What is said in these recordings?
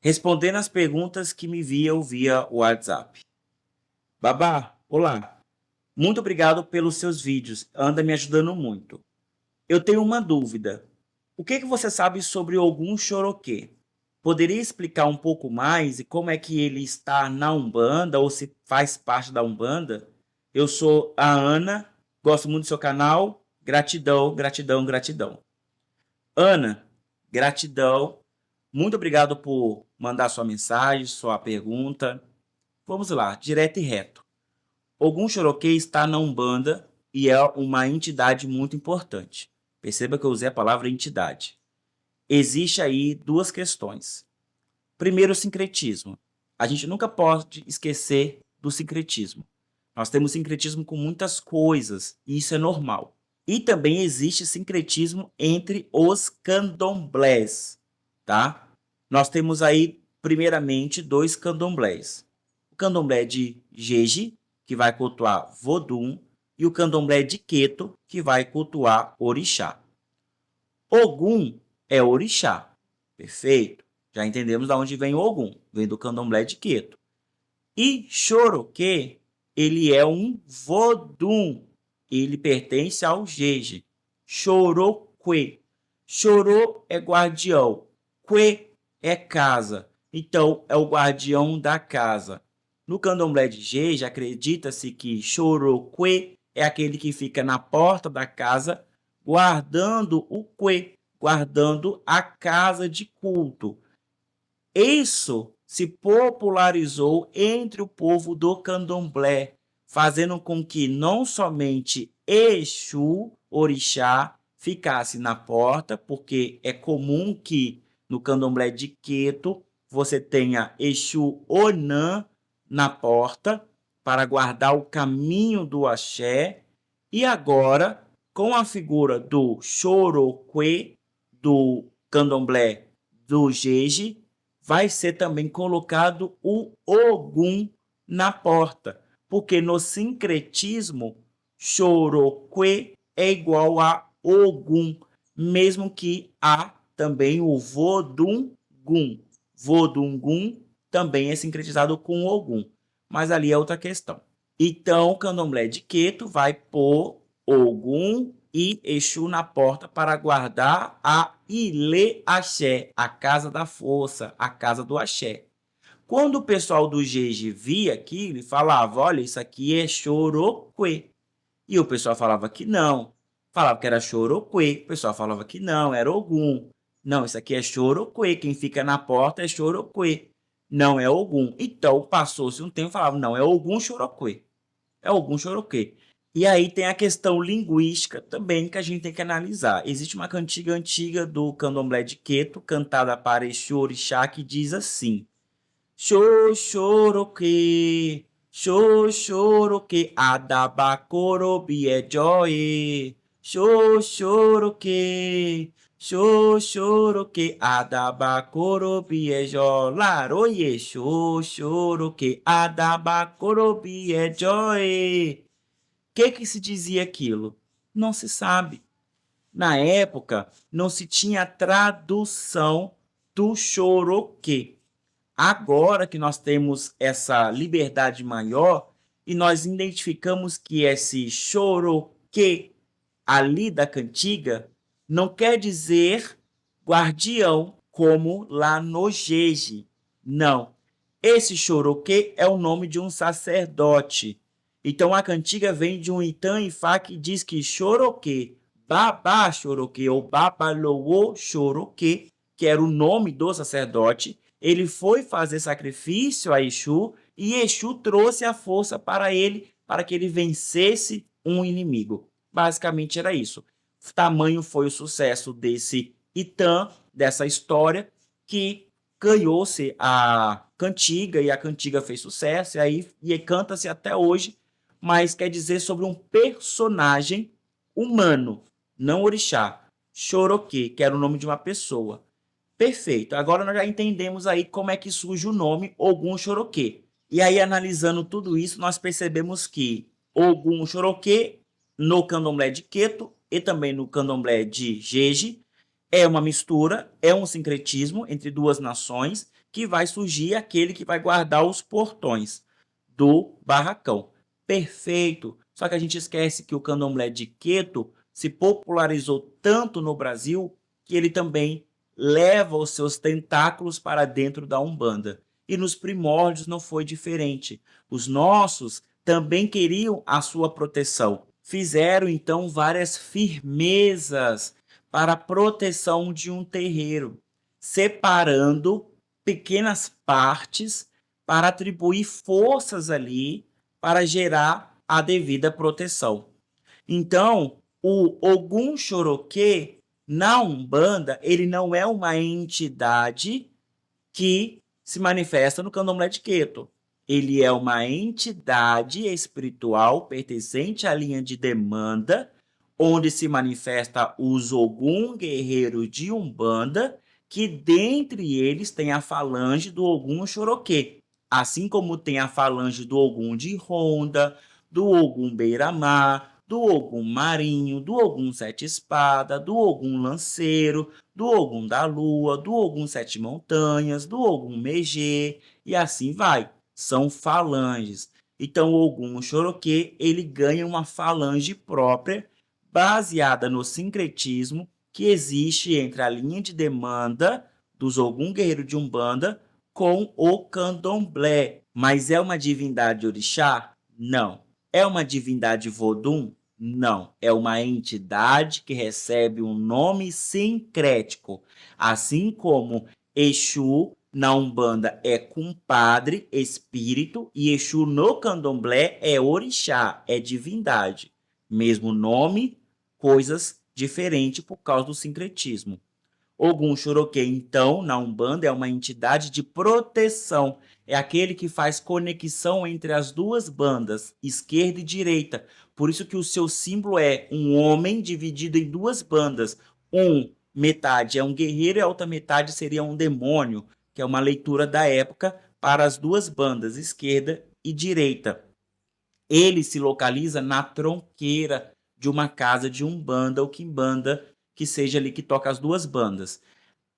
respondendo as perguntas que me enviam via WhatsApp. Babá, olá. Muito obrigado pelos seus vídeos, anda me ajudando muito. Eu tenho uma dúvida. O que você sabe sobre Ogum Xoroquê? Poderia explicar um pouco mais e como é que ele está na Umbanda ou se faz parte da Umbanda? Eu sou a Ana, gosto muito do seu canal. Gratidão, gratidão, gratidão. Ana, gratidão. Muito obrigado por mandar sua mensagem, sua pergunta. Vamos lá, direto e reto. Ogum Xoroquê está na Umbanda e é uma entidade muito importante. Perceba que eu usei a palavra entidade. Existe aí duas questões. Primeiro, o sincretismo. A gente nunca pode esquecer do sincretismo. Nós temos sincretismo com muitas coisas e isso é normal. E também existe sincretismo entre os candomblés, tá? Nós temos aí, primeiramente, dois candomblés. O candomblé de Jeje, que vai cultuar Vodum, e o candomblé de Queto, que vai cultuar Orixá. Ogum é Orixá, perfeito? Já entendemos de onde vem o Ogum, vem do candomblé de Queto. E Xoroquê, ele é um Vodum, ele pertence ao Jeje. Xoroquê. Xorô é guardião, Quê é casa, então é o guardião da casa. No candomblé de Jeje, acredita-se que Xoroquê é aquele que fica na porta da casa guardando o Quê, guardando a casa de culto. Isso se popularizou entre o povo do candomblé, fazendo com que não somente Exu, orixá, ficasse na porta, porque é comum que no candomblé de Queto você tenha Exu Onã na porta para guardar o caminho do axé, e agora, com a figura do Xoroquê, do candomblé do Jeje, vai ser também colocado o Ogum na porta, porque no sincretismo, Xoroquê é igual a Ogum, mesmo que há também o Vodungum. Vodungum também é sincretizado com Ogum, mas ali é outra questão. Então, o candomblé de Queto vai pôr Ogum e Exu na porta para guardar a Ilê Axé, a casa da força, a casa do axé. Quando o pessoal do Jeje via aquilo e falava, olha, isso aqui é Xoroquê. E o pessoal falava que não. Falava que era Xoroquê. O pessoal falava que não, era Ogum. Não, isso aqui é Xoroquê. Quem fica na porta é Xoroquê. Não é Ogum. Então, passou-se um tempo e falava, não, é Ogum Xoroquê. É Ogum Xoroquê. E aí tem a questão linguística também que a gente tem que analisar. Existe uma cantiga antiga do candomblé de Queto, cantada para Exu Orixá, que diz assim: Xoxoroquê, Xoxoroquê, Adabacorobi é joie. Xoxoroquê, Xoxoroquê, Adabacorobi é jolaroie. Xoxoroquê, Adabacorobi é joie. Que se dizia aquilo? Não se sabe. Na época, não se tinha tradução do Xoroquê. Agora que nós temos essa liberdade maior e nós identificamos que esse Xoroquê ali da cantiga não quer dizer guardião como lá no Jeje. Não. Esse Xoroquê é o nome de um sacerdote. Então a cantiga vem de um Itã Ifá que diz que Xoroquê, Babá Xoroquê ou Babaloô Xoroquê, que era o nome do sacerdote, ele foi fazer sacrifício a Exu e Exu trouxe a força para ele, para que ele vencesse um inimigo. Basicamente era isso. Tamanho foi o sucesso desse Itã, dessa história, que ganhou-se a cantiga e a cantiga fez sucesso e canta-se até hoje, mas quer dizer sobre um personagem humano, não orixá. Xoroquê, que era o nome de uma pessoa. Perfeito. Agora nós já entendemos aí como é que surge o nome Ogum Xoroquê. E aí, analisando tudo isso, nós percebemos que Ogum Xoroquê, no candomblé de Queto e também no candomblé de Jeje, é uma mistura, é um sincretismo entre duas nações que vai surgir aquele que vai guardar os portões do barracão. Perfeito. Só que a gente esquece que o candomblé de Queto se popularizou tanto no Brasil que ele também leva os seus tentáculos para dentro da Umbanda. E nos primórdios não foi diferente. Os nossos também queriam a sua proteção. Fizeram então várias firmezas para a proteção de um terreiro, separando pequenas partes para atribuir forças ali para gerar a devida proteção. Então, o Ogum Choroquê, na Umbanda, ele não é uma entidade que se manifesta no Candomblé de Queto. Ele é uma entidade espiritual pertencente à linha de demanda, onde se manifesta os Ogum guerreiros de Umbanda, que dentre eles tem a falange do Ogum Choroquê, assim como tem a falange do Ogum de Ronda, do Ogum Beira-Mar, do Ogum Marinho, do Ogum Sete Espada, do Ogum Lanceiro, do Ogum da Lua, do Ogum Sete Montanhas, do Ogum Megê, e assim vai. São falanges. Então, o Ogum Choroquê, ele ganha uma falange própria, baseada no sincretismo que existe entre a linha de demanda dos Ogum Guerreiro de Umbanda com o Candomblé. Mas é uma divindade orixá? Não. É uma divindade vodum? Não. É uma entidade que recebe um nome sincrético. Assim como Exu na Umbanda é compadre, espírito, e Exu no Candomblé é orixá, é divindade. Mesmo nome, coisas diferentes por causa do sincretismo. Ogum Choroquê, então, na Umbanda, é uma entidade de proteção. É aquele que faz conexão entre as duas bandas, esquerda e direita. Por isso que o seu símbolo é um homem dividido em duas bandas. Metade é um guerreiro e a outra metade seria um demônio, que é uma leitura da época para as duas bandas, esquerda e direita. Ele se localiza na tronqueira de uma casa de Umbanda ou Quimbanda, que seja ali que toca as duas bandas.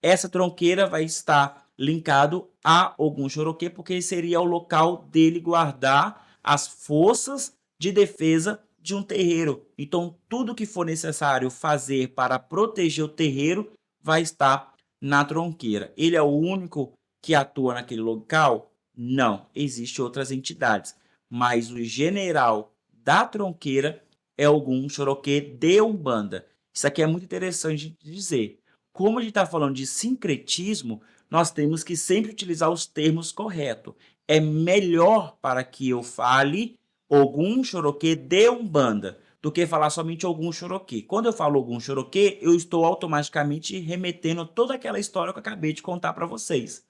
Essa tronqueira vai estar linkado a Ogum Choroquê, porque seria o local dele guardar as forças de defesa de um terreiro. Então, tudo que for necessário fazer para proteger o terreiro vai estar na tronqueira. Ele é o único que atua naquele local? Não, existem outras entidades, mas o general da tronqueira é Ogum Choroquê de Umbanda. Isso aqui é muito interessante de dizer. Como a gente está falando de sincretismo, nós temos que sempre utilizar os termos corretos. É melhor para que eu fale Ogum Choroquê de Umbanda do que falar somente Ogum Choroquê. Quando eu falo Ogum Choroquê, eu estou automaticamente remetendo toda aquela história que eu acabei de contar para vocês,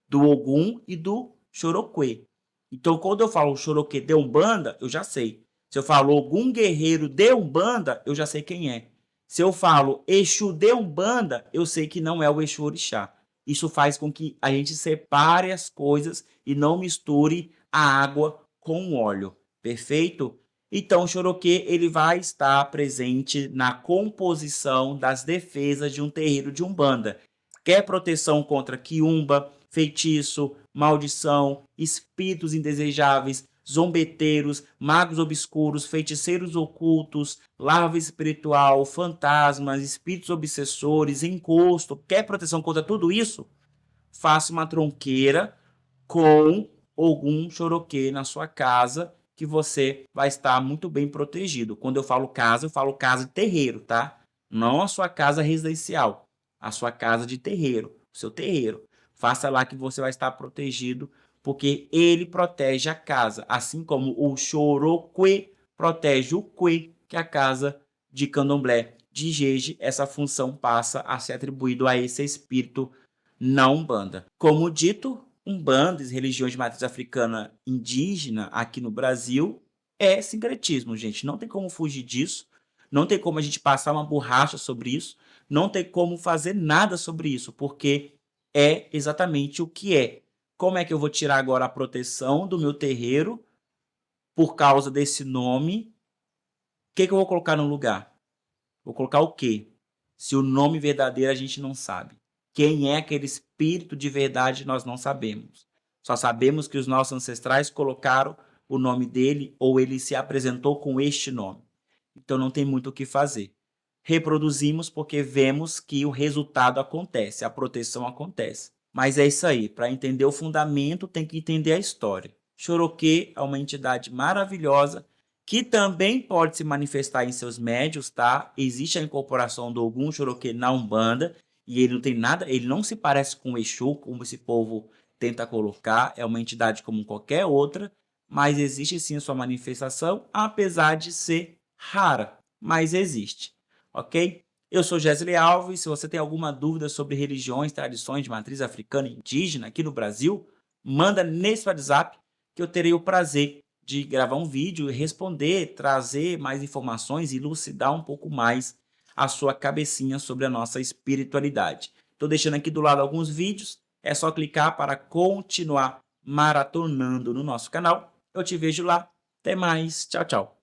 do Ogum e do Choroquê. Então, quando eu falo Choroquê de Umbanda, eu já sei. Se eu falo Ogum Guerreiro de Umbanda, eu já sei quem é. Se eu falo Exu de Umbanda, eu sei que não é o Exu Orixá. Isso faz com que a gente separe as coisas e não misture a água com o óleo. Perfeito? Então, o Choroquê ele vai estar presente na composição das defesas de um terreiro de Umbanda. Quer proteção contra quiumba, feitiço, maldição, espíritos indesejáveis, zombeteiros, magos obscuros, feiticeiros ocultos, larva espiritual, fantasmas, espíritos obsessores, encosto, quer proteção contra tudo isso? Faça uma tronqueira com Ogum Choroquê na sua casa, que você vai estar muito bem protegido. Quando eu falo casa de terreiro, tá? Não a sua casa residencial, a sua casa de terreiro, o seu terreiro. Faça lá que você vai estar protegido, porque ele protege a casa, assim como o Choroquê protege o Quê, que é a casa de Candomblé. De Jeje, essa função passa a ser atribuída a esse espírito na Umbanda. Como dito, Umbandas, religiões de matriz africana indígena aqui no Brasil, é sincretismo, gente. Não tem como fugir disso. Não tem como a gente passar uma borracha sobre isso. Não tem como fazer nada sobre isso, porque é exatamente o que é. Como é que eu vou tirar agora a proteção do meu terreiro por causa desse nome? O que eu vou colocar no lugar? Vou colocar o quê? Se o nome verdadeiro a gente não sabe. Quem é aquele espírito de verdade nós não sabemos. Só sabemos que os nossos ancestrais colocaram o nome dele ou ele se apresentou com este nome. Então não tem muito o que fazer. Reproduzimos porque vemos que o resultado acontece, a proteção acontece. Mas é isso aí, para entender o fundamento tem que entender a história. Choroquê é uma entidade maravilhosa que também pode se manifestar em seus médios, tá? Existe a incorporação do Ogum Choroquê na Umbanda e ele não tem nada, ele não se parece com o Exu, como esse povo tenta colocar, é uma entidade como qualquer outra, mas existe sim a sua manifestação, apesar de ser rara, mas existe, ok? Eu sou Gesley Alves, se você tem alguma dúvida sobre religiões, tradições de matriz africana e indígena aqui no Brasil, manda nesse WhatsApp que eu terei o prazer de gravar um vídeo e responder, trazer mais informações e elucidar um pouco mais a sua cabecinha sobre a nossa espiritualidade. Estou deixando aqui do lado alguns vídeos, é só clicar para continuar maratonando no nosso canal. Eu te vejo lá. Até mais. Tchau, tchau.